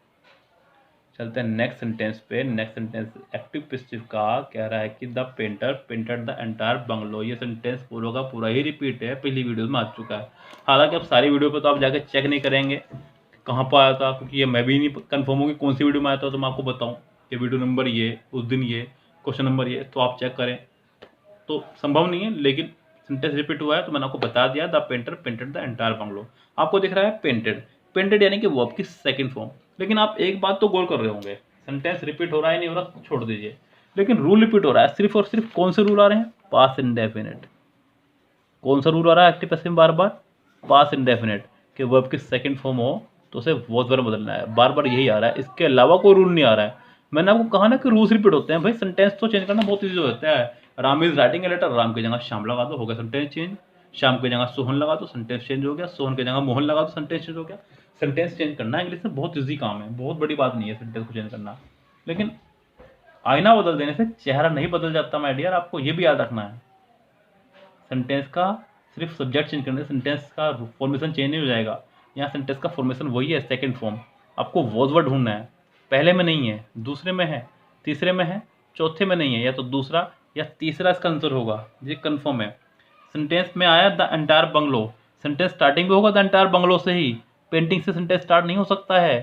चलते हैं नेक्स्ट सेंटेंस पे। नेक्स्ट सेंटेंस एक्टिव पैसिव का कह रहा है कि the painter painted the entire bungalow. ये सेंटेंस पूरा का पूरा ही रिपीट है, पहली वीडियो में आ चुका है। हालांकि अब सारी वीडियो पे तो आप जाके चेक नहीं करेंगे कहाँ पर आया था, क्योंकि ये मैं भी नहीं कंफर्म हूँ कि कौन सी वीडियो में आया था, तो मैं आपको बताऊँ कि वीडियो नंबर ये, उस दिन ये, क्वेश्चन नंबर ये, तो आप चेक करें तो संभव नहीं है, लेकिन सेंटेंस रिपीट हुआ है तो मैंने आपको बता दिया। The painter painted the entire bungalow. आपको दिख रहा है पेंटेड, पेंटेड यानी कि वर्ब की सेकंड फॉर्म। लेकिन आप एक बात तो गौर कर रहे होंगे, सेंटेंस रिपीट हो रहा है नहीं हो रहा छोड़ दीजिए, लेकिन रूल रिपीट हो रहा है सिर्फ और सिर्फ। कौन से रूल आ रहे हैं? Past indefinite. कौन सा रूल आ रहा है एक्टिव पैसिव में बार बार? पास्ट इंडेफिनिट, कि वर्ब की सेकंड फॉर्म हो तो उसे वॉज वर्ब बदलना है, बार बार यही आ रहा है, इसके अलावा कोई रूल नहीं आ रहा है। मैंने आपको कहा ना कि रूल्स रिपीट होते हैं भाई, सेंटेंस तो चेंज करना बहुत ईजी होता है। Ram is writing a letter, Ram की जगह श्याम लगा दो, हो गया सेंटेंस चेंज। श्याम की जगह सोहन लगा दो, सेंटेंस चेंज हो गया। सोहन की जगह मोहन लगा दो, सेंटेंस चेंज हो गया। सेंटेंस चेंज करना इंग्लिश में बहुत ईजी काम है, बहुत बड़ी बात नहीं है सेंटेंस को चेंज करना। लेकिन आईना बदल देने से चेहरा नहीं बदल जाता माय डियर, आपको ये भी याद रखना है। सेंटेंस का सिर्फ सब्जेक्ट चेंज करने से सेंटेंस का फॉर्मेशन चेंज नहीं हो जाएगा। यहाँ सेंटेंस का फॉर्मेशन वही है, सेकंड फॉर्म। आपको वॉज वर्ड ढूंढना है, पहले में नहीं है, दूसरे में है, तीसरे में है, चौथे में नहीं है, या तो दूसरा या तीसरा इसका आंसर होगा, ये कन्फर्म है। सेंटेंस में आया the entire bungalow, sentence starting भी होगा द एंटायर बंगलो से ही, पेंटिंग से सेंटेंस स्टार्ट नहीं हो सकता है,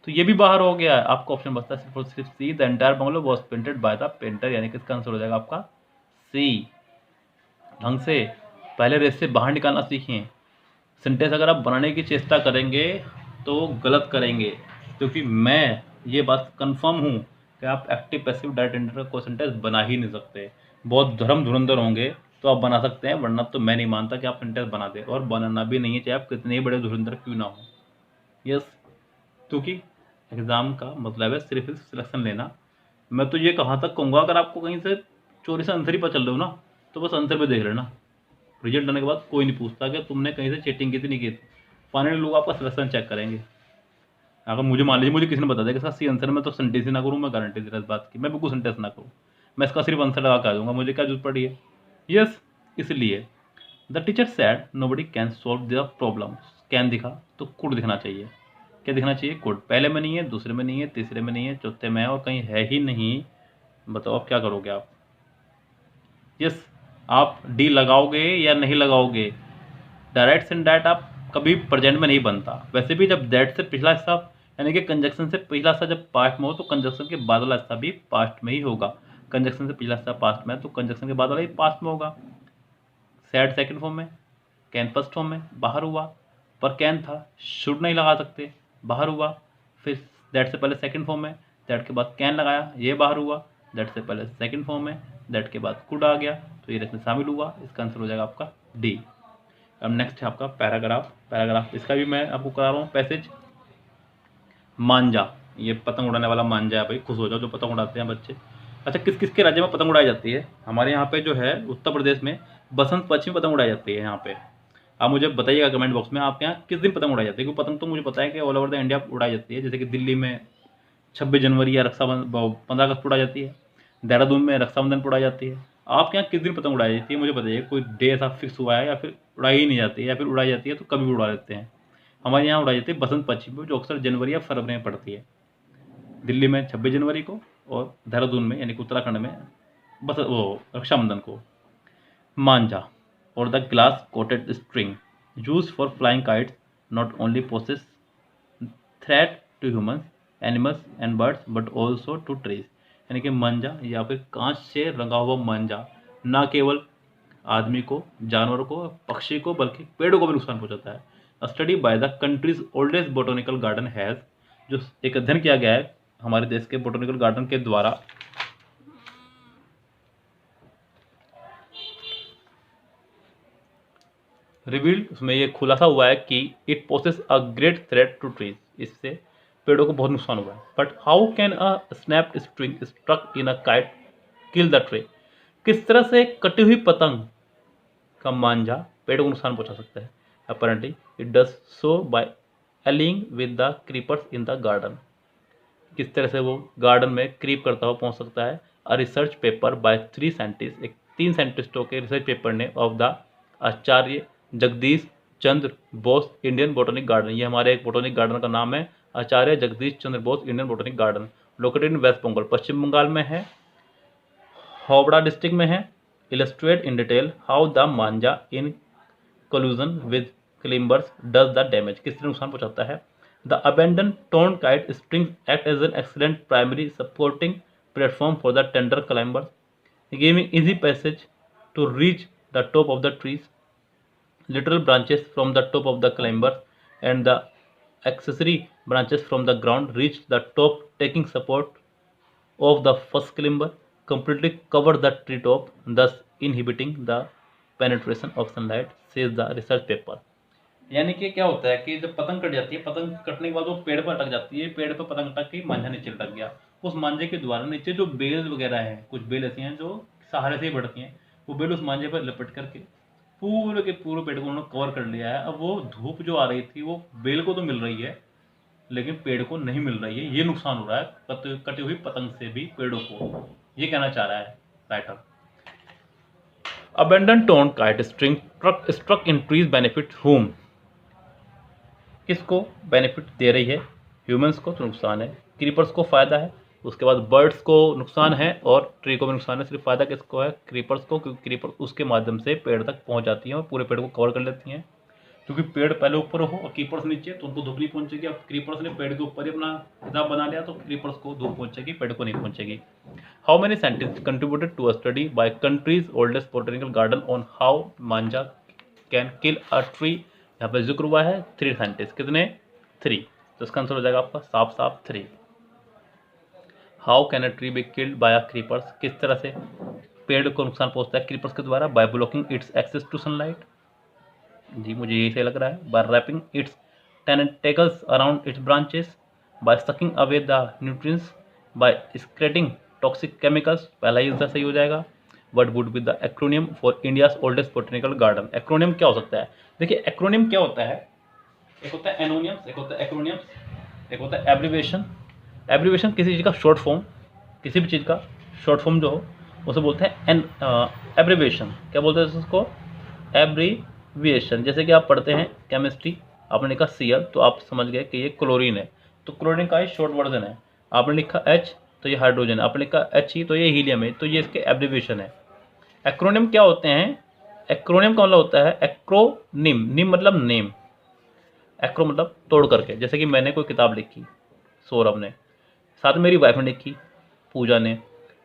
तो ये भी बाहर हो गया है। आपको ऑप्शन बचता है सिर्फ और सिर्फ C, the entire bungalow was painted by the painter, यानी कि इसका आंसर हो जाएगा आपका सी। ढंग से पहले रेस से बाहर निकालना सीखें। सेंटेंस अगर आप बनाने की चेष्टा करेंगे तो गलत करेंगे, क्योंकि मैं ये बात कंफर्म हूँ कि आप एक्टिव पैसिव डायरेक्ट इंटर का कोई सेंटेंस बना ही नहीं सकते। बहुत धर्म धुरंधर होंगे तो आप बना सकते हैं, वरना तो मैं नहीं मानता कि आप सेंटेंस बना दें, और बनाना भी नहीं है चाहे आप कितने ही बड़े धुरंधर क्यों ना हो। यस, क्योंकि एग्ज़ाम का मतलब है सिर्फ सिलेक्शन लेना। मैं तो ये कहाँ तक कहूँगा, अगर आपको कहीं से चोरी से आंसर ही पता चल रहे हो ना, तो बस आंसर पे देख लेना, रिजल्ट आने के बाद कोई नहीं पूछता कि तुमने कहीं से चीटिंग की थी नहीं की थी। फाइनली लोग आपका सिलेक्शन चेक करेंगे। अगर मुझे मान लीजिए मुझे किसी ने बता दिया कि सर सी आंसर में तो सेंटेंस ही ना करूँ, मैं गारंटी दे रहा इस बात की, मैं बिल्कुल सेंटेंस ना करूँ, मैं इसका सिर्फ आंसर लगा के आ दूंगा, मुझे क्या जरूरत पड़ी है। यस, इसलिए the teacher sad nobody can solve the problem. Can दिखा तो कुड दिखना चाहिए। क्या दिखना चाहिए? कुड। पहले में नहीं है, दूसरे में नहीं है, तीसरे में नहीं है, चौथे में है, और कहीं है ही नहीं। बताओ अब क्या करोगे आप? यस, आप डी लगाओगे या नहीं लगाओगे? डायरेक्ट एंड डायरेक्ट आप कभी प्रेजेंट में नहीं बनता। वैसे भी जब दैट से पिछला हिस्सा, यानी कि कंजक्शन से पिछला हिस्सा जब पास्ट में हो तो कंजक्शन के बाद वाला हिस्सा भी पास्ट में ही होगा। कंजक्शन से पिछला हिस्सा पास्ट में है तो कंजक्शन के बाद वाला ही पास्ट में होगा। सैड सेकंड फॉर्म में, कैन फर्स्ट फॉर्म में, बाहर हुआ, पर कैन था, शुड नहीं लगा सकते, बाहर हुआ। फिर दैट से पहले सेकंड फॉर्म में, दैट के बाद कैन लगाया, ये बाहर हुआ। दैट से पहले सेकंड फॉर्म में, दैट के बाद कुड आ गया, तो ये इसमें शामिल हुआ। इसका आंसर हो जाएगा आपका डी। अब नेक्स्ट है आपका पैराग्राफ। पैराग्राफ इसका भी मैं आपको करा रहा हूँ पैसेज। मांझा, ये पतंग उड़ाने वाला मांझा है भाई, खुश हो जाओ जो पतंग उड़ाते हैं बच्चे। अच्छा, किस किस के राज्य में पतंग उड़ाई जाती है? हमारे यहाँ पे जो है उत्तर प्रदेश में बसंत पंचमी पतंग उड़ाई जाती है यहाँ पे। आप मुझे बताइएगा कमेंट बॉक्स में आपके यहाँ किस दिन पतंग उड़ाई जाती है, क्योंकि पतंग तो मुझे पता है कि ऑल ओवर द इंडिया उड़ाई जाती है। जैसे कि दिल्ली में 26 जनवरी या रक्षाबंधन 15 अगस्त उड़ाई जाती है, देहरादून में रक्षाबंधन उड़ाई जाती है। आपके यहाँ किस दिन पतंग उड़ाई जाती है मुझे बताइए। कोई डे ऐसा फिक्स हुआ है या फिर उड़ाई ही नहीं जाती है, या फिर उड़ाई जाती है तो कभी भी उड़ा लेते हैं? हमारे यहाँ उड़ाई जाती है बसंत पंचमी, जो अक्सर जनवरी या फरवरी में पड़ती है। दिल्ली में 26 जनवरी को, और देहरादून में यानी कि उत्तराखंड में बस वो रक्षाबंधन को। मांझा और the glass coated string use for flying kites not only poses threat to humans, animals and birds but also to trees. यानी कि मांझा या फिर कांच से रंगा हुआ मांझा न केवल आदमी को, जानवरों को, पक्षी को, बल्कि पेड़ों को भी नुकसान पहुंचाता है। Study by the countries oldest botanical garden has, जो एक अध्ययन किया गया है हमारे देश के बोटोनिकल गार्डन के द्वारा, रिवील्ड, उसमें ये खुलासा हुआ है कि it poses a great threat to trees, इससे पेड़ों को बहुत नुकसान हुआ है। But how can a snapped string struck in a kite kill the tree? किस तरह से कटी हुई पतंग का मांझा पेड़ को नुकसान पहुंचा सकता है? apparently it does so by allying with the creepers in the garden। किस तरह से वो गार्डन में क्रीप करता हुआ पहुंच सकता है। A research paper by 3 scientist, एक 3 साइंटिस्टों के रिसर्च पेपर ने of the Acharya Jagadish Chandra Bose Indian botanic garden, ये हमारे एक बोटनिक गार्डन का नाम है, Acharya Jagadish Chandra Bose Indian botanic garden, located in West Bengal, Paschim Bengal में है, हावड़ा डिस्ट्रिक्ट में है। Illustrate in detail how the मांझा in collusion with climbers does the damage, किस तरह नुकसान पहुंचाता है। The abandoned torn kite strings act as an excellent primary supporting platform for the tender climbers, giving easy passage to reach the top of the trees. Literal branches from the top of the climbers and the accessory branches from the ground reach the top, taking support of the first climber, completely cover the tree top, thus inhibiting the penetration of sunlight, says the research paper। यानी कि क्या होता है कि जब पतंग cut जाती है, पतंग कटने के बाद वो पेड़ पर अटक जाती है, पेड़ पर पतंग अटक के मांझा नीचे लटक गया, उस मांझे के द्वारा नीचे जो बेल वगैरह हैं, कुछ बेल ऐसी हैं जो सहारे से ही बढ़ती हैं, वो बेल उस मांझे पर लपट करके पूरे के पूरे पेड़ को उन्होंने कवर कर लिया है। अब वो धूप जो आ रही थी वो बेल को तो मिल रही है लेकिन पेड़ को नहीं मिल रही है, ये नुकसान हो रहा है कटी हुई पतंग से भी पेड़ों को, ये कहना चाह रहा है writer. Abandoned torn kite string struck in trees benefit whom, किसको बेनिफिट दे रही है, ह्यूमंस को तो नुकसान है, क्रीपर्स को फायदा है, उसके बाद बर्ड्स को नुकसान है और ट्री को भी नुकसान है। सिर्फ फायदा किसको है, क्रीपर्स को, क्योंकि क्रीपर उसके माध्यम से पेड़ तक पहुंच जाती हैं और पूरे पेड़ को कवर कर लेती हैं। क्योंकि पेड़ पहले ऊपर हो और क्रीपर्स नीचे, तो उनको धूप नहीं पहुंचेगी। अब क्रीपर्स ने पेड़ के ऊपर ही अपना हिसाब बना लिया तो क्रीपर्स को धूप पहुंचेगी, पेड़ को नहीं पहुंचेगी। How many scientist contributed to a study by countries oldest botanical garden on how manjha can kill a tree, यहाँ पर जिक्र हुआ है 3 साइंटिस्ट, कितने 3, तो इसका आंसर हो जाएगा आपका साफ साफ 3। How can a tree be killed by a creepers, किस तरह से पेड़ को नुकसान पहुंचता है क्रीपर्स के द्वारा, by blocking its access to sunlight, जी मुझे यही सही लग रहा है, by wrapping its tentacles around its branches, by sucking away the nutrients, by secreting toxic chemicals, पहला ही आंसर सही हो जाएगा। What would be the acronym for India's oldest botanical garden, acronym क्या हो सकता है। देखिए एक्रोनियम क्या होता है, एक होता है एनोनियम्स, एक होता है एक्रोनियम्स, एक होता है एब्रीविएशन। एब्रीविएशन किसी चीज़ का शॉर्ट फॉर्म, किसी भी चीज़ का शॉर्ट फॉर्म जो हो उसे बोलते हैं एब्रीविएशन। क्या बोलते हैं उसको, एब्रीविएशन। जैसे कि आप पढ़ते हैं केमिस्ट्री, आपने लिखा Cl तो आप समझ गए कि ये क्लोरीन है, तो क्लोरीन का ही शॉर्ट वर्जन है। आपने लिखा H तो ये हाइड्रोजन है, आपने लिखा He तो ये हीलियम है, तो ये इसके एब्रीविएशन है। एक्रोनियम क्या होते हैं, एक्रोनियम का मतलब होता है एक्रोनिम, निम मतलब नेम, एक्रो मतलब तोड़ करके। जैसे कि मैंने कोई किताब लिखी सौरभ ने, साथ में मेरी वाइफ ने लिखी पूजा ने,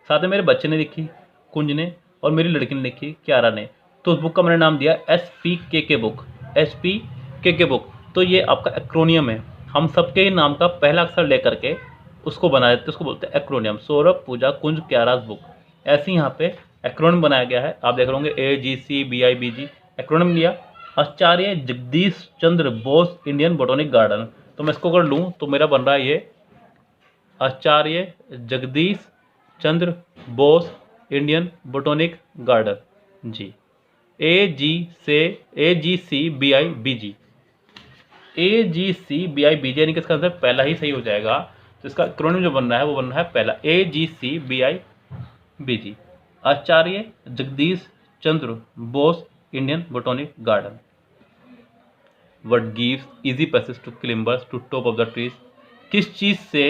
साथ में मेरे बच्चे ने लिखी कुंज ने, और मेरी लड़की ने लिखी क्यारा ने, तो उस बुक का मैंने नाम दिया SPKK बुक, SPKK बुक। तो ये आपका एक्रोनियम है, हम सबके नाम का पहला अक्षर लेकर के उसको बना देते हैं, उसको बोलते हैं एक्रोनियम। सौरभ पूजा कुंज क्याराज बुक, ऐसे ही यहाँ पे एक्रोनियम बनाया गया है। आप देख रहे होंगे AGCBIBG, एक्रोनियम लिया। आचार्य Jagadish Chandra Bose Indian botanic garden, तो मैं इसको अगर लूँ तो मेरा बन रहा है ये आचार्य Jagadish Chandra Bose Indian botanic garden जी। AGCBIBG, AGCBIBG यानी कि इसका आंसर पहला ही सही हो जाएगा। तो इसका एक्रोनियम जो बन रहा है वो बन रहा है पहला AGCBIBG, Acharya Jagadish Chandra Bose Indian botanic garden. What gives easy passage to climbers to top of the trees, किस चीज़ से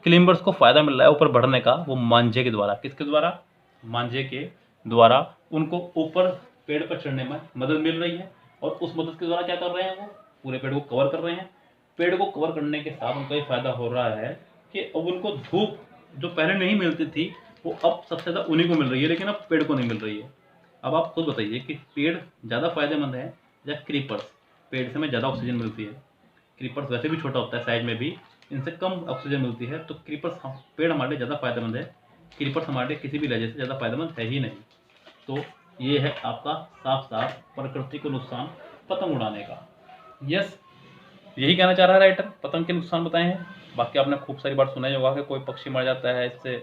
क्लिम्बर्स को फायदा मिल रहा है ऊपर बढ़ने का, वो मांझे के द्वारा। किसके द्वारा, मांझे के द्वारा उनको ऊपर पेड़ पर चढ़ने में मदद मिल रही है, और उस मदद के द्वारा क्या कर रहे हैं, वो पूरे पेड़ को कवर कर रहे हैं। पेड़ को कवर करने के साथ उनका ये फायदा हो रहा है कि अब उनको धूप जो पहले नहीं मिलती थी वो अब सबसे ज़्यादा उन्हीं को मिल रही है, लेकिन अब पेड़ को नहीं मिल रही है। अब आप खुद बताइए कि पेड़ ज़्यादा फायदेमंद है या क्रीपर्स, पेड़ से हमें ज़्यादा ऑक्सीजन मिलती है, क्रीपर्स वैसे भी छोटा होता है साइज में भी, इनसे कम ऑक्सीजन मिलती है, तो क्रीपर्स पेड़ हमारे लिए ज़्यादा फायदेमंद है, क्रीपर्स हमारे लिए किसी भी लहजे से ज़्यादा फायदेमंद है ही नहीं। तो ये है आपका साफ साफ प्रकृति को नुकसान पतंग उड़ाने का। यस, यही कहना चाह रहा है राइटर, पतंग के नुकसान बताए हैं। बाकी आपने खूब सारी बार सुना ही होगा कि कोई पक्षी मर जाता है इससे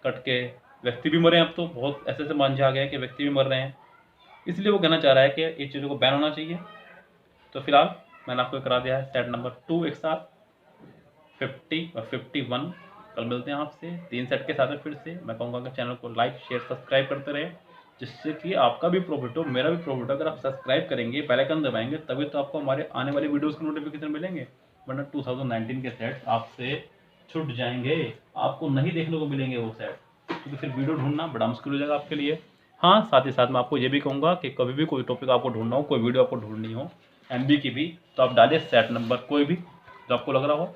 कट के, व्यक्ति भी मरे हैं, अब तो बहुत ऐसे ऐसे मांझे आ गए हैं कि व्यक्ति भी मर रहे हैं। इसलिए वो कहना चाह रहा है कि ये चीज़ों को बैन होना चाहिए। तो फिलहाल मैंने आपको करा दिया है सेट नंबर 2 एक साथ 50 और 51। कल मिलते हैं आपसे 3 सेट के साथ में। फिर से मैं कहूँगा कि चैनल को लाइक शेयर सब्सक्राइब करते रहे, जिससे कि आपका भी प्रॉफिट हो, मेरा भी प्रॉफिट हो। अगर आप सब्सक्राइब करेंगे, बेल आइकन दबाएंगे, तभी तो आपको हमारे आने वाली वीडियोज़ के नोटिफिकेशन मिलेंगे, वरना 2019 के सेट्स आपसे छूट जाएंगे, आपको नहीं देखने को मिलेंगे वो सेट, क्योंकि फिर वीडियो ढूंढना बड़ा मुश्किल हो जाएगा आपके लिए। हाँ, साथ ही साथ मैं आपको ये भी कहूँगा कि कभी भी कोई टॉपिक आपको ढूंढना हो, कोई वीडियो आपको ढूंढनी हो MB की भी, तो आप डालिए सेट नंबर कोई भी जो आपको लग रहा हो,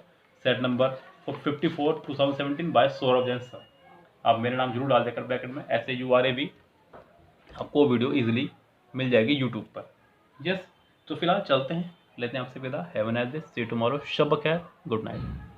set number 54 2017 by Saurabh Jain sir. आप मेरे नाम जरूर डाल देकर ब्रैकेट में SAURAB, आपको वीडियो इजीली मिल जाएगी यूट्यूब पर। यस, तो फिलहाल चलते हैं, लेते हैं आपसे विदा। Have a nice day, see you tomorrow, शब खैर, गुड नाइट।